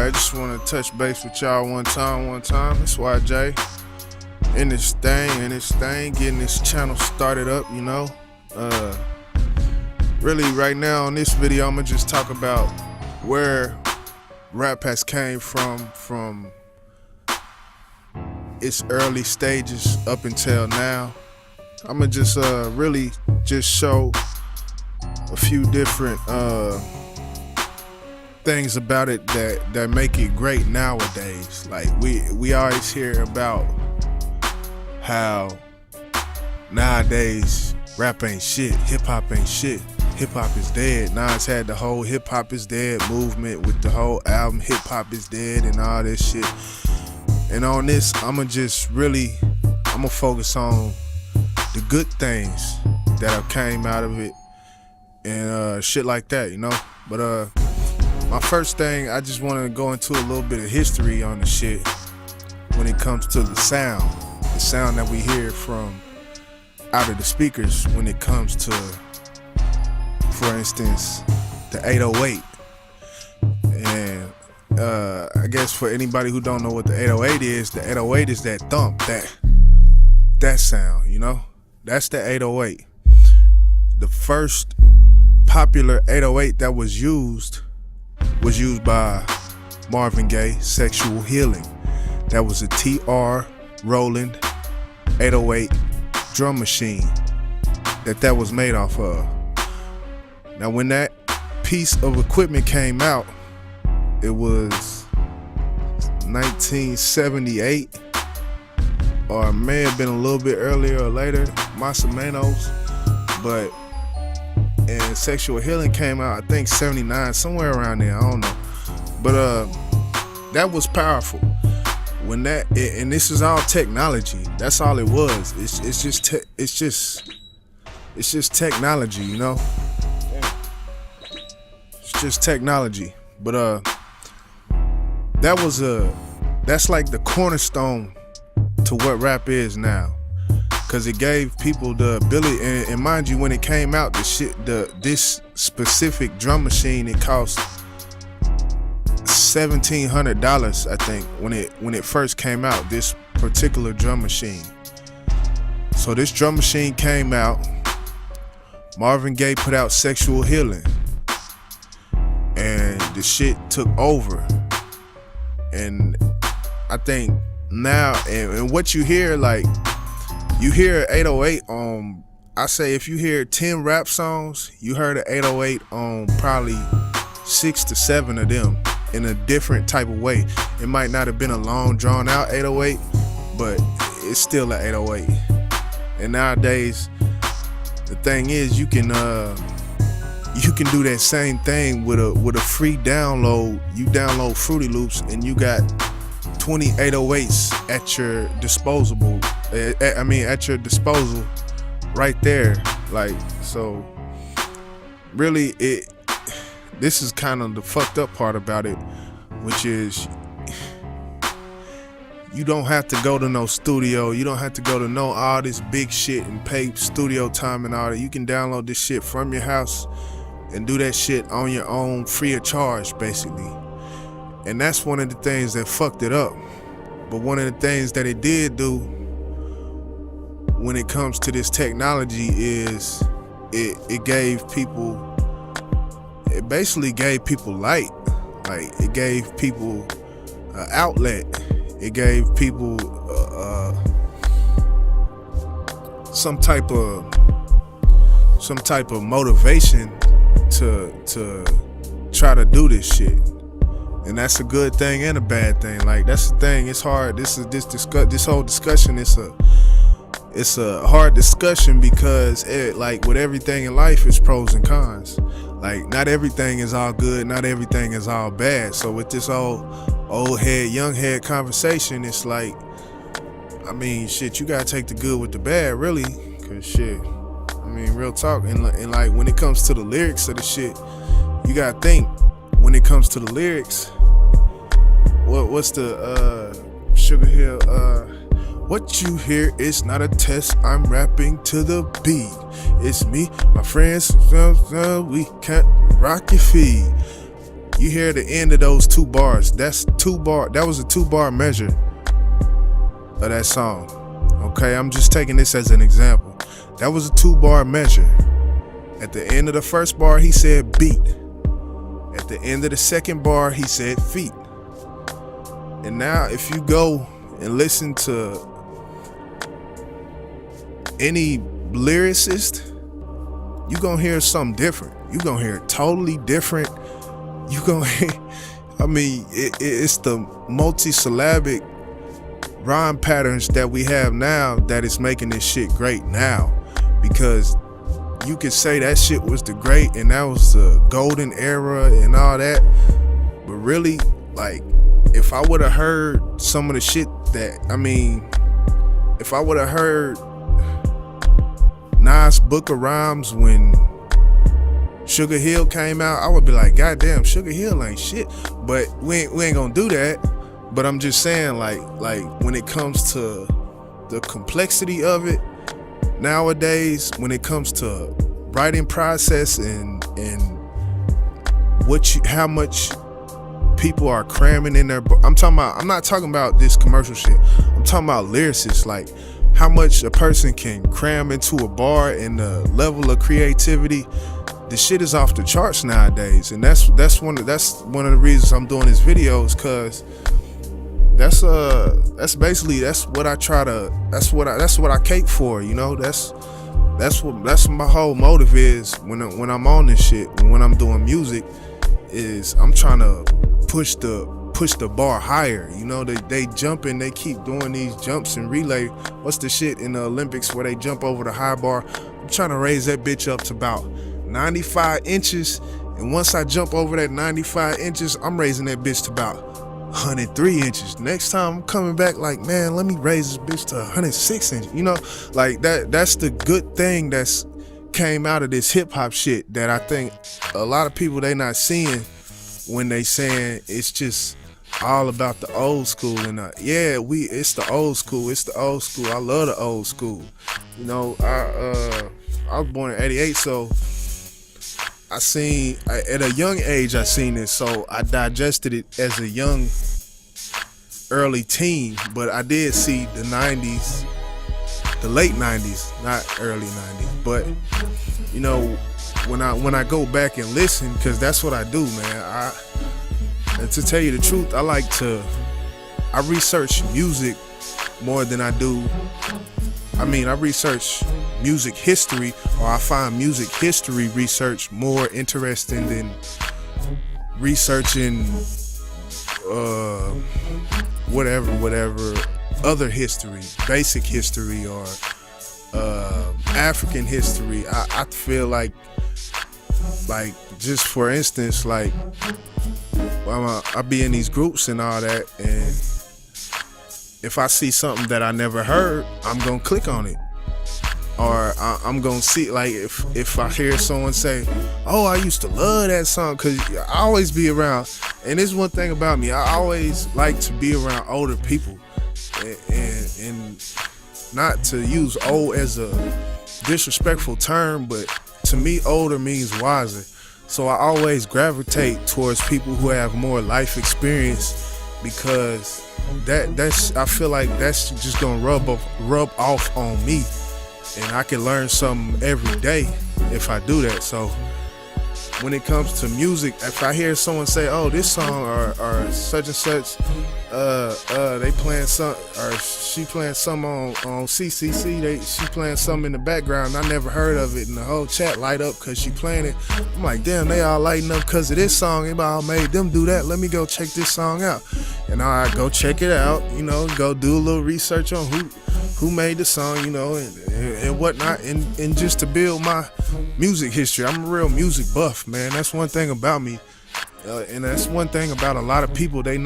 I just want to touch base with y'all one time. It's YJ in this thing, getting this channel started up, you know. Really right now on this video, I'm gonna just talk about where rap has came from its early stages up until now. I'm gonna just really just show a few different things about it that make it great nowadays. Like we always hear about how nowadays rap ain't shit, hip hop ain't shit, hip hop is dead. Nas had the whole hip hop is dead movement with the whole album Hip Hop Is Dead and all this shit. And on this, I'ma focus on the good things that have came out of it and shit like that, you know. But my first thing, I just want to go into a little bit of history on the shit when it comes to the sound that we hear from out of the speakers when it comes to, for instance, the 808. And I guess for anybody who don't know what the 808 is, the 808 is that thump, that sound, you know. That's the 808. The first popular 808 that was used by Marvin Gaye, Sexual Healing. That was a TR Roland 808 drum machine that was made off of. Now when that piece of equipment came out, it was 1978, or it may have been a little bit earlier or later, Mas o Menos, but and Sexual Healing came out, I think 79, somewhere around there, I don't know. But that was powerful. When that, and this is all technology. That's all it was. It's just technology, you know. It's just technology. But that's like the cornerstone to what rap is now. Cause it gave people the ability, and mind you, when it came out, this specific drum machine, it cost $1,700, I think, when it first came out. This particular drum machine. So this drum machine came out. Marvin Gaye put out Sexual Healing, and the shit took over. And I think now, and what you hear, like, you hear 808 on, I say if you hear 10 rap songs, you heard an 808 on probably 6 to 7 of them in a different type of way. It might not have been a long drawn out 808, but it's still an 808. And nowadays, the thing is, you can do that same thing with a free download. You download Fruity Loops and you got 20 808s at your disposal. At your disposal, right there. Like, so, really, this is kind of the fucked up part about it, which is you don't have to go to no studio. You don't have to go to all this big shit and pay studio time and all that. You can download this shit from your house and do that shit on your own, free of charge, basically. And that's one of the things that fucked it up. But one of the things that it did do when it comes to this technology is it basically gave people light. Like, it gave people an outlet. It gave people some type of motivation to try to do this shit. And that's a good thing and a bad thing. Like, that's the thing. It's hard. This whole discussion. It's a hard discussion because like with everything in life, it's pros and cons. Like, not everything is all good, not everything is all bad. So with this old head, young head conversation, it's like, I mean, shit, you gotta take the good with the bad, really. Cause shit, I mean, real talk. And like, when it comes to the lyrics of the shit, you gotta think, when it comes to the lyrics, what's the Sugar Hill, what you hear is not a test, I'm rapping to the beat. It's me, my friends, we can't rock your feet. you hear the end of those 2 bars. That was a 2-bar measure of that song. Okay, I'm just taking this as an example. That was a 2-bar measure. At the end of the first bar, he said beat. At the end of the second bar, he said feet. And now if you go and listen to any lyricist, you gonna hear something different. You gonna hear it totally different. You gonna hear, it's the multi-syllabic rhyme patterns that we have now that is making this shit great now. Because you could say that shit was the great and that was the golden era and all that, but really, like, if I would have heard some of the shit if I would have heard Nas' Book of Rhymes when Sugar Hill came out, I would be like, goddamn, Sugar Hill ain't shit. But we ain't gonna do that. But I'm just saying, like when it comes to the complexity of it nowadays, when it comes to writing process and how much people are cramming in their, I'm not talking about this commercial shit. I'm talking about lyricists, like how much a person can cram into a bar and the level of creativity. The shit is off the charts nowadays, and that's one of the reasons I'm doing this videos, cause that's what I cape for, you know. That's what my whole motive is when I'm on this shit, when I'm doing music, is I'm trying to push the bar higher. You know, they jumping, they keep doing these jumps and relay. What's the shit in the Olympics where they jump over the high bar? I'm trying to raise that bitch up to about 95 inches, and once I jump over that 95 inches, I'm raising that bitch to about 103 inches. Next time I'm coming back like, man, let me raise this bitch to 106 inches. You know, like that's the good thing that's came out of this hip hop shit that I think a lot of people, they not seeing when they saying it's just all about the old school. And it's the old school. It's the old school. I love the old school. You know, I was born in 88, so at a young age I seen this, so I digested it as a young early teen. But I did see the 90s, the late 90s, not early 90s. But you know, when I go back and listen, because that's what I do, man. And to tell you the truth, I research music more than I do. I research music history, or I find music history research more interesting than researching whatever other history, basic history, or African history. I feel like just for instance, like I be in these groups and all that, and if I see something that I never heard, I'm gonna click on it. Or I'm gonna see, like, if I hear someone say, oh, I used to love that song, because I always be around, and this is one thing about me, I always like to be around older people, and not to use old as a disrespectful term, but to me older means wiser. So I always gravitate towards people who have more life experience, because I feel like that's just gonna rub off on me, and I can learn something every day if I do that. So when it comes to music, if I hear someone say, oh, this song or such and such, they playing some, or she playing some on CCC, she playing something in the background, I never heard of it, and the whole chat light up because she playing it. I'm like, damn, they all lighting up because of this song. It all made them do that. Let me go check this song out. And I go check it out, you know, go do a little research on who made the song, you know, and whatnot, and just to build my music history. I'm a real music buff, man. That's one thing about me, and that's one thing about a lot of people. They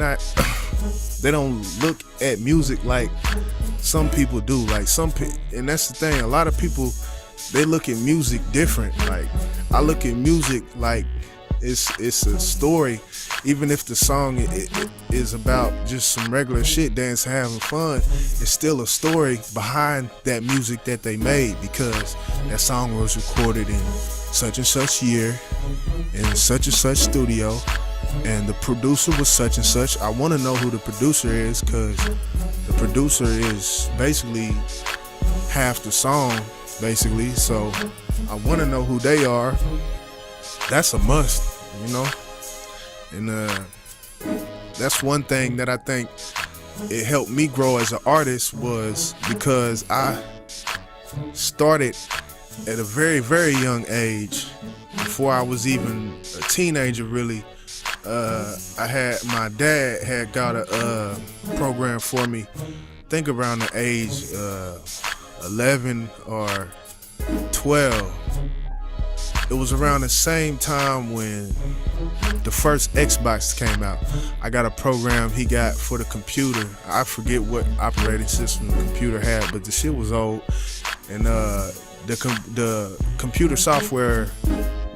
don't look at music like some people do. Like and that's the thing. A lot of people, they look at music different. Like I look at music like it's a story. Even if the song is about just some regular shit, dancing, having fun, it's still a story behind that music that they made, because that song was recorded in such and such year, in such and such studio, and the producer was such and such. I want to know who the producer is, because the producer is basically half the song, basically. So I want to know who they are. That's a must, you know. And that's one thing that I think it helped me grow as an artist, was because I started at a very, very young age. Before I was even a teenager, really. My dad had got a program for me, I think around the age 11 or 12. It was around the same time when the first Xbox came out. I got a program he got for the computer. I forget what operating system the computer had, but the shit was old. And the computer software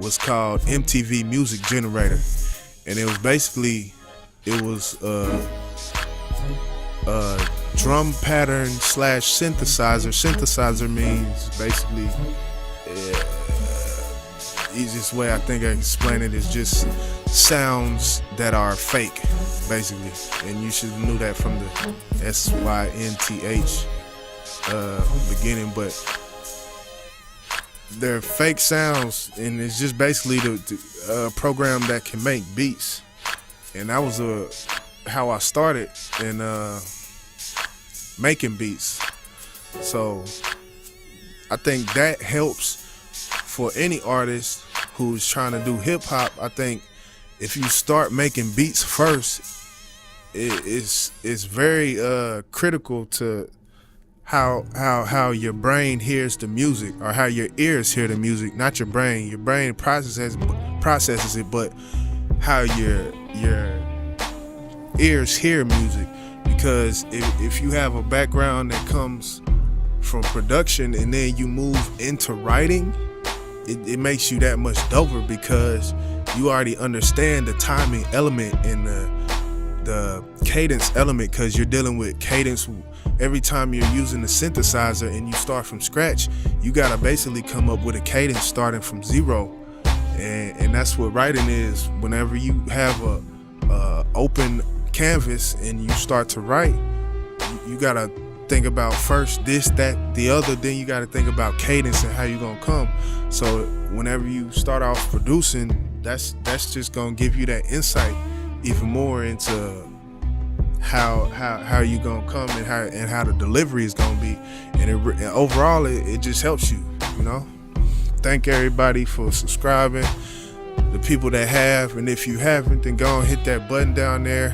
was called MTV Music Generator. And it was basically, it was drum pattern / synthesizer. Synthesizer means basically, easiest way I think I can explain it is just sounds that are fake, basically. And you should have knew that from the SYNTH beginning, but they're fake sounds, and it's just basically the program that can make beats. And that was how I started in making beats. So I think that helps for any artist who's trying to do hip hop. I think if you start making beats first, it's very critical to how your brain hears the music, or how your ears hear the music. Not your brain. Your brain processes it, but how your ears hear music. Because if you have a background that comes from production and then you move into writing, it makes you that much doper, because you already understand the timing element and the cadence element, because you're dealing with cadence. Every time you're using the synthesizer and you start from scratch, you gotta basically come up with a cadence starting from zero. And that's what writing is. Whenever you have a open canvas and you start to write, you gotta think about first this, that, the other, then you gotta think about cadence and how you gonna come. So whenever you start off producing, that's just gonna give you that insight even more into how you gonna come and how the delivery is gonna be. And overall it just helps you, you know. Thank everybody for subscribing, the people that have, and if you haven't, then go and hit that button down there.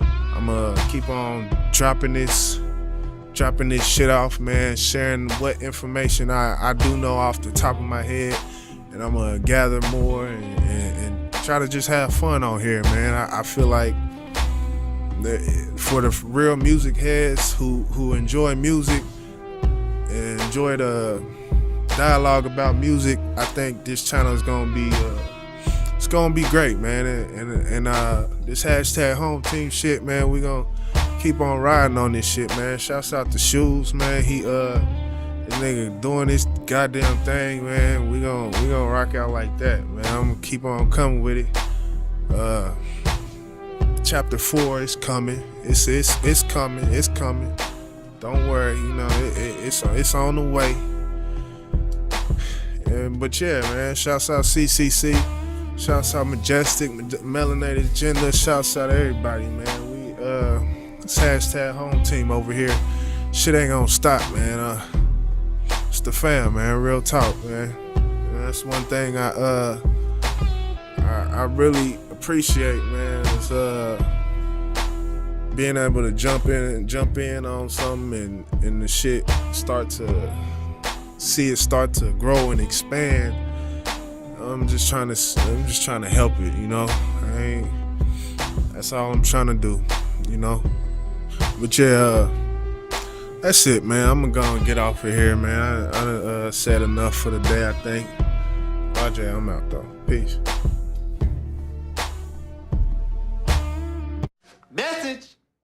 I'm gonna keep on dropping this shit off, man, sharing what information I do know off the top of my head, and I'm gonna gather more and try to just have fun on here, man. I feel like for the real music heads who enjoy music and enjoy the dialogue about music, I think this channel is gonna be it's gonna be great, man. And this hashtag Hometeam shit, man, we gonna keep on riding on this shit, man. Shouts out to Shoes, man. This nigga doing this goddamn thing, man. We gonna rock out like that, man. I'm gonna keep on coming with it. Chapter 4 is coming. It's coming. It's coming. Don't worry, you know, it's on the way. But yeah, man. Shouts out CCC. Shouts out Majestic, Melenated Agenda. Shouts out everybody, man. It's hashtag Hometeam over here. Shit ain't gonna stop, man. It's the fam, man. Real talk, man. And that's one thing I really appreciate, man, is being able to jump in on something and the shit start to grow and expand. I'm just trying to help it, you know. That's all I'm trying to do, you know. But yeah, that's it, man. I'm gonna go and get off of here, man. I said enough for the day, I think. YJ, I'm out though. Peace.